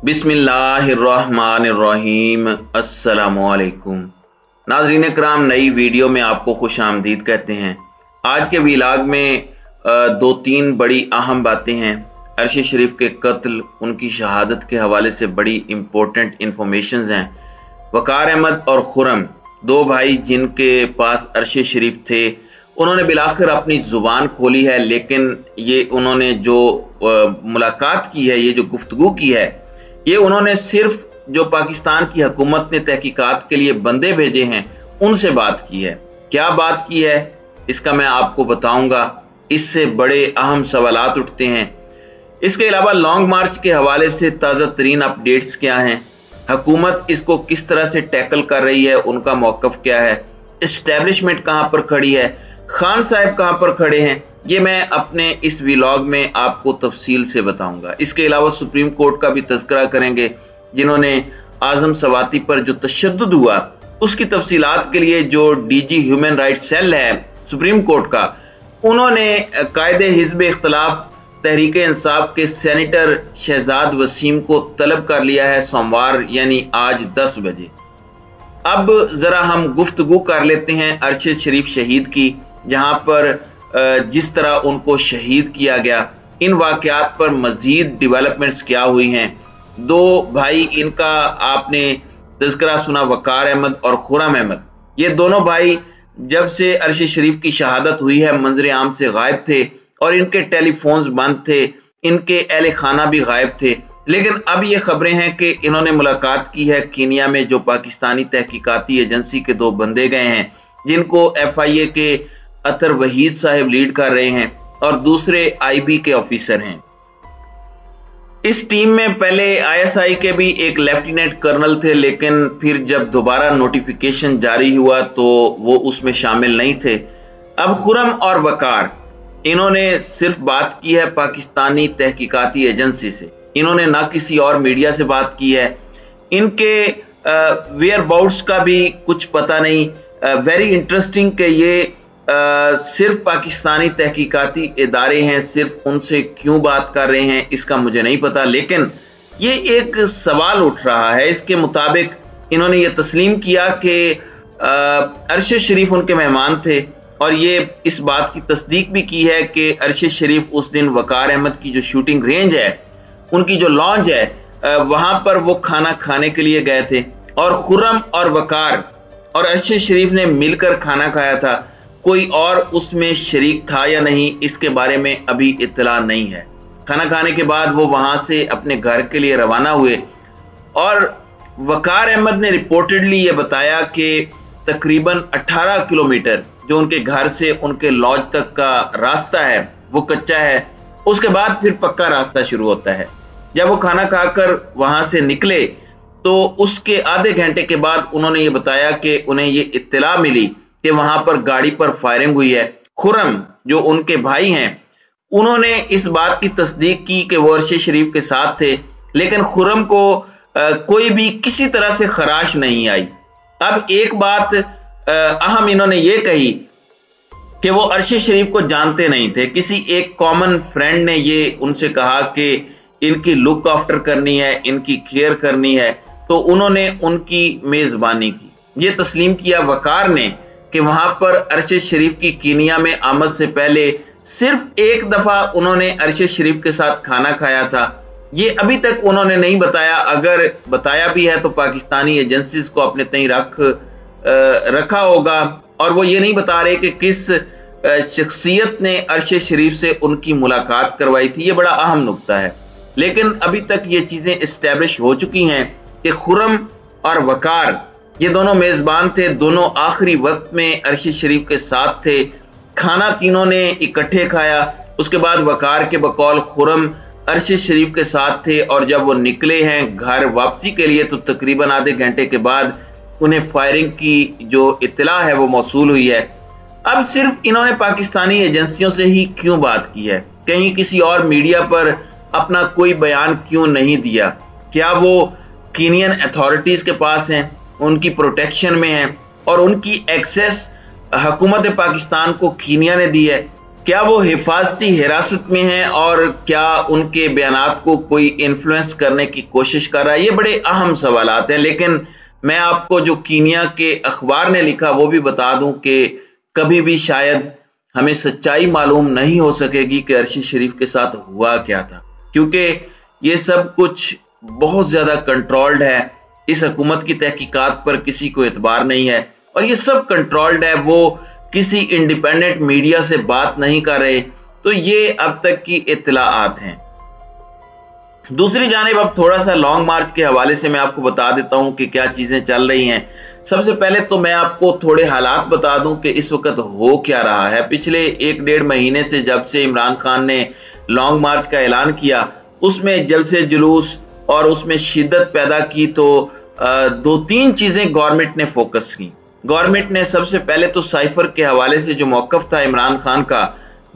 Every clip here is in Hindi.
बिस्मिल्लाहिर्रहमानिर्रहीम। अस्सलामुअलैकुम नाज़रीन कराम, नई वीडियो में आपको खुश आमदीद कहते हैं। आज के व्लॉग में दो तीन बड़ी अहम बातें हैं। अरशद शरीफ के कत्ल, उनकी शहादत के हवाले से बड़ी इम्पोर्टेंट इंफॉर्मेशंस हैं। वकार अहमद और खुर्रम, दो भाई जिनके पास अरशद शरीफ थे, उन्होंने बिलाखिर अपनी ज़ुबान खोली है। लेकिन ये उन्होंने जो मुलाकात की है, ये जो गुफ्तगू की है, ये उन्होंने सिर्फ जो पाकिस्तान की हुकूमत ने तहकीकात के लिए बंदे भेजे हैं उनसे बात की है। क्या बात की है इसका मैं आपको बताऊंगा। इससे बड़े अहम सवालात उठते हैं। इसके अलावा लॉन्ग मार्च के हवाले से ताज़ा तरीन अपडेट्स क्या हैं, हुकूमत इसको किस तरह से टैकल कर रही है, उनका मौक़िफ़ क्या है, इस्टेब्लिशमेंट कहाँ पर खड़ी है, खान साहब कहाँ पर खड़े हैं, ये मैं अपने इस व्लॉग में आपको तफसील से बताऊंगा। इसके अलावा सुप्रीम कोर्ट का भी तज़किरा करेंगे, जिन्होंने आज़म सवाती पर जो तशद्दुद हुआ उसकी तफसीलात के लिए जो डीजी ह्यूमन राइट्स सेल है सुप्रीम कोर्ट का, उन्होंने कायदे हिज़्ब इख्तिलाफ तहरीक इंसाफ के सेनेटर शहजाद वसीम को तलब कर लिया है सोमवार यानी आज 10 बजे। अब ज़रा हम गुफ्तगू कर लेते हैं अरशद शरीफ शहीद की, जहाँ पर जिस तरह उनको शहीद किया गया, इन वाक़यात पर मज़ीद डेवलपमेंट्स क्या हुई हैं। दो भाई, इनका आपने तज़किरा सुना, वकार अहमद और खुर्रम अहमद। ये दोनों भाई जब से अरशद शरीफ की शहादत हुई है मंजर आम से गायब थे और इनके टेलीफोन्स बंद थे, इनके अहले खाना भी गायब थे। लेकिन अब ये खबरें हैं कि इन्होंने मुलाकात की है कीनिया में, जो पाकिस्तानी तहकीकाती एजेंसी के दो बंदे गए हैं, जिनको FIA के अतर वहीद साहब लीड कर रहे हैं और दूसरे IB के ऑफिसर हैं। इस टीम में पहले ISI के भी एक लेफ्टिनेंट कर्नल थे, लेकिन फिर जब दोबारा नोटिफिकेशन जारी हुआ तो वो उसमें शामिल नहीं थे। अब खुर्रम और वकार, इन्होंने सिर्फ बात की है पाकिस्तानी तहकीकाती एजेंसी से, इन्होंने ना किसी और मीडिया से बात की है। इनके वेयर बाउट्स का भी कुछ पता नहीं। वेरी इंटरेस्टिंग कि ये सिर्फ पाकिस्तानी तहकीकाती इदारे हैं, सिर्फ उनसे क्यों बात कर रहे हैं इसका मुझे नहीं पता। लेकिन ये एक सवाल उठ रहा है। इसके मुताबिक इन्होंने ये तस्लीम किया कि अरशद शरीफ उनके मेहमान थे और ये इस बात की तस्दीक भी की है कि अरशद शरीफ उस दिन वकार अहमद की जो शूटिंग रेंज है, उनकी जो लॉन्च है, वहां पर वो खाना खाने के लिए गए थे और खुर्रम और वकार और अरशद शरीफ ने मिलकर खाना खाया था। कोई और उसमें शरीक था या नहीं, इसके बारे में अभी इत्तला नहीं है। खाना खाने के बाद वो वहां से अपने घर के लिए रवाना हुए और वकार अहमद ने रिपोर्टेडली ये बताया कि तकरीबन 18 किलोमीटर जो उनके घर से उनके लॉज तक का रास्ता है वो कच्चा है, उसके बाद फिर पक्का रास्ता शुरू होता है। जब वो खाना खाकर वहां से निकले तो उसके आधे घंटे के बाद उन्होंने ये बताया कि उन्हें ये इत्तला मिली कि वहां पर गाड़ी पर फायरिंग हुई है। खुर्रम जो उनके भाई हैं, उन्होंने इस बात की तस्दीक की कि वो अरशद शरीफ के साथ थे, लेकिन खुर्रम को कोई भी किसी तरह से खराश नहीं आई। अब एक बात अहम इन्होंने ये कही कि वो अरशद शरीफ को जानते नहीं थे। किसी एक कॉमन फ्रेंड ने ये उनसे कहा कि इनकी लुक आफ्टर करनी है, इनकी केयर करनी है, तो उन्होंने उनकी मेजबानी की। ये तस्लीम किया वकार ने कि वहां पर अरशद शरीफ की कीनिया में आमद से पहले सिर्फ एक दफा उन्होंने अरशद शरीफ के साथ खाना खाया था। ये अभी तक उन्होंने नहीं बताया, अगर बताया भी है तो पाकिस्तानी एजेंसीज को अपने तय रखा होगा। और वो ये नहीं बता रहे कि किस शख्सियत ने अरशद शरीफ से उनकी मुलाकात करवाई थी। ये बड़ा अहम नुक्ता है। लेकिन अभी तक ये चीजें इस्टेब्लिश हो चुकी हैं कि खुर्रम और वकार ये दोनों मेजबान थे, दोनों आखिरी वक्त में अरशद शरीफ के साथ थे। खाना तीनों ने इकट्ठे खाया। उसके बाद वकार के बकौल खुर्रम अरशद शरीफ के साथ थे और जब वो निकले हैं घर वापसी के लिए तो तकरीबन आधे घंटे के बाद उन्हें फायरिंग की जो इत्तला है वो मौसूल हुई है। अब सिर्फ इन्होंने पाकिस्तानी एजेंसियों से ही क्यों बात की है, कहीं किसी और मीडिया पर अपना कोई बयान क्यों नहीं दिया? क्या वो कीनियन अथॉरिटीज के पास हैं, उनकी प्रोटेक्शन में हैं और उनकी एक्सेस हुकूमत पाकिस्तान को कीनिया ने दी है? क्या वो हिफाजती हिरासत में हैं और क्या उनके बयानात को कोई इन्फ्लुएंस करने की कोशिश कर रहा है? ये बड़े अहम सवालात हैं, लेकिन मैं आपको जो कीनिया के अखबार ने लिखा वो भी बता दूं कि कभी भी शायद हमें सच्चाई मालूम नहीं हो सकेगी कि अरशी शरीफ के साथ हुआ क्या था, क्योंकि ये सब कुछ बहुत ज्यादा कंट्रोल्ड है। इस हुकूमत की तहकीकात पर किसी को एतबार नहीं है और ये सब कंट्रोल्ड है। वो किसी इंडिपेंडेंट मीडिया से बात नहीं कर रहे। तो ये अब तक की इत्तलाआत हैं। दूसरी जानिब अब थोड़ा सा लॉन्ग मार्च के हवाले से मैं आपको बता देता हूं कि क्या चीजें चल रही हैं। सबसे पहले तो मैं आपको थोड़े हालात बता दूं कि इस वक्त हो क्या रहा है। पिछले 1-1.5 महीने से जब से इमरान खान ने लॉन्ग मार्च का ऐलान किया, उसमें जलसे जुलूस और उसमें शिद्दत पैदा की, तो 2-3 चीजें गवर्नमेंट ने फोकस की। गवर्नमेंट ने सबसे पहले तो साइफर के हवाले से जो मौकफ था इमरान खान का,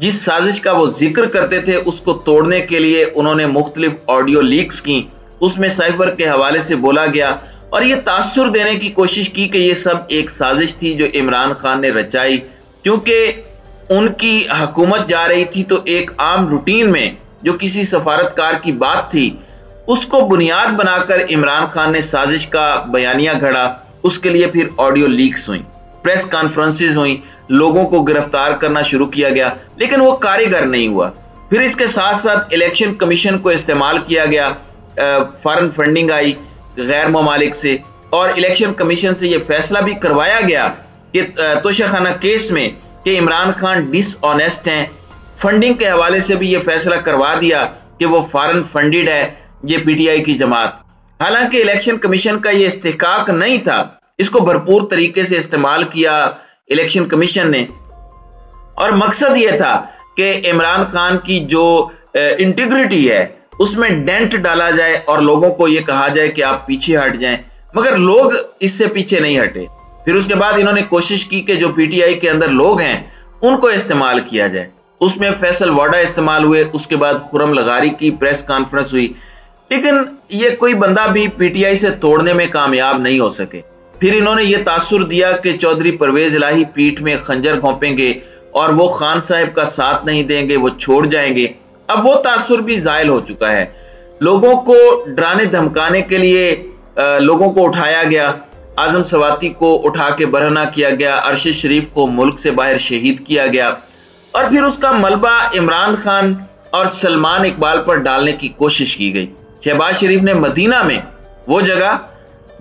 जिस साजिश का वो जिक्र करते थे, उसको तोड़ने के लिए उन्होंने मुख्तलिफ ऑडियो लीक्स की। उसमें साइफर के हवाले से बोला गया और ये तासुर देने की कोशिश की कि ये सब एक साजिश थी जो इमरान खान ने रचाई, क्योंकि उनकी हुकूमत जा रही थी तो एक आम रूटीन में जो किसी सफारतकार की बात थी उसको बुनियाद बनाकर इमरान खान ने साजिश का बयानिया घड़ा। उसके लिए फिर ऑडियो लीक्स हुई, प्रेस कॉन्फ्रेंसेस हुई, लोगों को गिरफ्तार करना शुरू किया गया, लेकिन वो कारगर नहीं हुआ। फिर इसके साथ साथ इलेक्शन कमीशन को इस्तेमाल किया गया, फॉरेन फंडिंग आई गैर ममालिक से और इलेक्शन कमीशन से यह फैसला भी करवाया गया कि तोशाखाना केस में कि इमरान खान डिसऑनेस्ट हैं। फंडिंग के हवाले से भी यह फैसला करवा दिया कि वो फॉरेन फंडेड है ये पीटीआई की जमात। हालांकि इलेक्शन कमीशन का यह इस्तेहकाक नहीं था, इसको भरपूर तरीके से इस्तेमाल किया इलेक्शन कमीशन ने और मकसद यह था कि इमरान खान की जो इंटीग्रिटी है उसमें डेंट डाला जाए और लोगों को यह कहा जाए कि आप पीछे हट जाएं, मगर लोग इससे पीछे नहीं हटे। फिर उसके बाद इन्होंने कोशिश की कि जो पीटीआई के अंदर लोग हैं उनको इस्तेमाल किया जाए। उसमें फैसल वाडा इस्तेमाल हुए, उसके बाद खुरम लगारी की प्रेस कॉन्फ्रेंस हुई, लेकिन ये कोई बंदा भी पीटीआई से तोड़ने में कामयाब नहीं हो सके। फिर इन्होंने ये तासुर दिया कि चौधरी परवेज इलाही पीठ में खंजर घोंपेंगे और वो खान साहब का साथ नहीं देंगे, वो छोड़ जाएंगे। अब वो तासुर भी जायल हो चुका है। लोगों को डराने धमकाने के लिए लोगों को उठाया गया, आजम सवाती को उठा के बरहना किया गया, अरशी शरीफ को मुल्क से बाहर शहीद किया गया और फिर उसका मलबा इमरान खान और सलमान इकबाल पर डालने की कोशिश की गई। शहबाज शरीफ ने मदीना में, वो जगह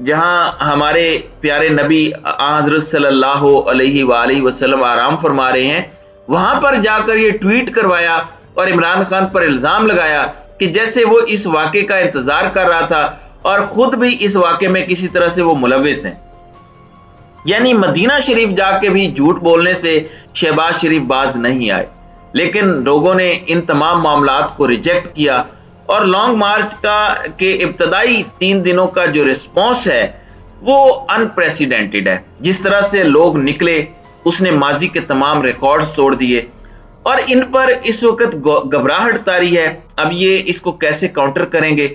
जहां हमारे प्यारे नबी हज़रत सल्लल्लाहु अलैहि वसल्लम आराम फरमा रहे हैं, वहां पर जाकर ये ट्वीट करवाया और इमरान खान पर इल्जाम लगाया कि जैसे वो इस वाक़े का इंतजार कर रहा था और खुद भी इस वाक़े में किसी तरह से वो मुलविस हैं। यानी मदीना शरीफ जाके भी झूठ बोलने से शहबाज शरीफ बाज नहीं आए, लेकिन लोगों ने इन तमाम मामलात को रिजेक्ट किया और लॉन्ग मार्च के इब्तदाई 3 दिनों का जो रिस्पॉन्स है वो अनप्रेसिडेंटेड है। जिस तरह से लोग निकले उसने माजी के तमाम रिकॉर्ड्स तोड़ दिए और इन पर इस वक्त घबराहट तारी है। अब ये इसको कैसे काउंटर करेंगे?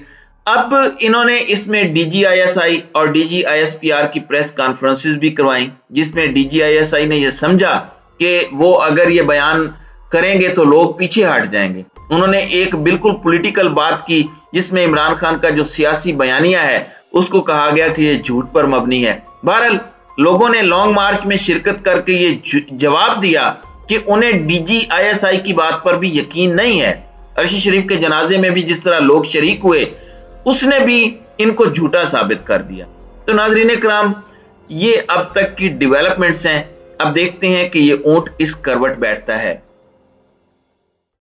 अब इन्होंने इसमें डीजीआईएसआई और डीजीआईएसपीआर की प्रेस कॉन्फ्रेंसेस भी करवाई, जिसमें डीजीआईएसआई ने यह समझा कि वो अगर ये बयान करेंगे तो लोग पीछे हट जाएंगे। उन्होंने एक बिल्कुल पॉलिटिकल बात की जिसमें इमरान खान का जो सियासी बयानिया है उसको कहा गया कि ये झूठ पर मबनी है। बहरहाल लोगों ने लॉन्ग मार्च में शिरकत करके ये जवाब दिया कि उन्हें डीजीआईएसआई की बात पर भी यकीन नहीं है। अरशी शरीफ के जनाजे में भी जिस तरह लोग शरीक हुए उसने भी इनको झूठा साबित कर दिया। तो नाज़रीन इकराम, ये अब तक की डेवलपमेंट्स हैं। अब देखते हैं कि ये ऊंट किस करवट बैठता है।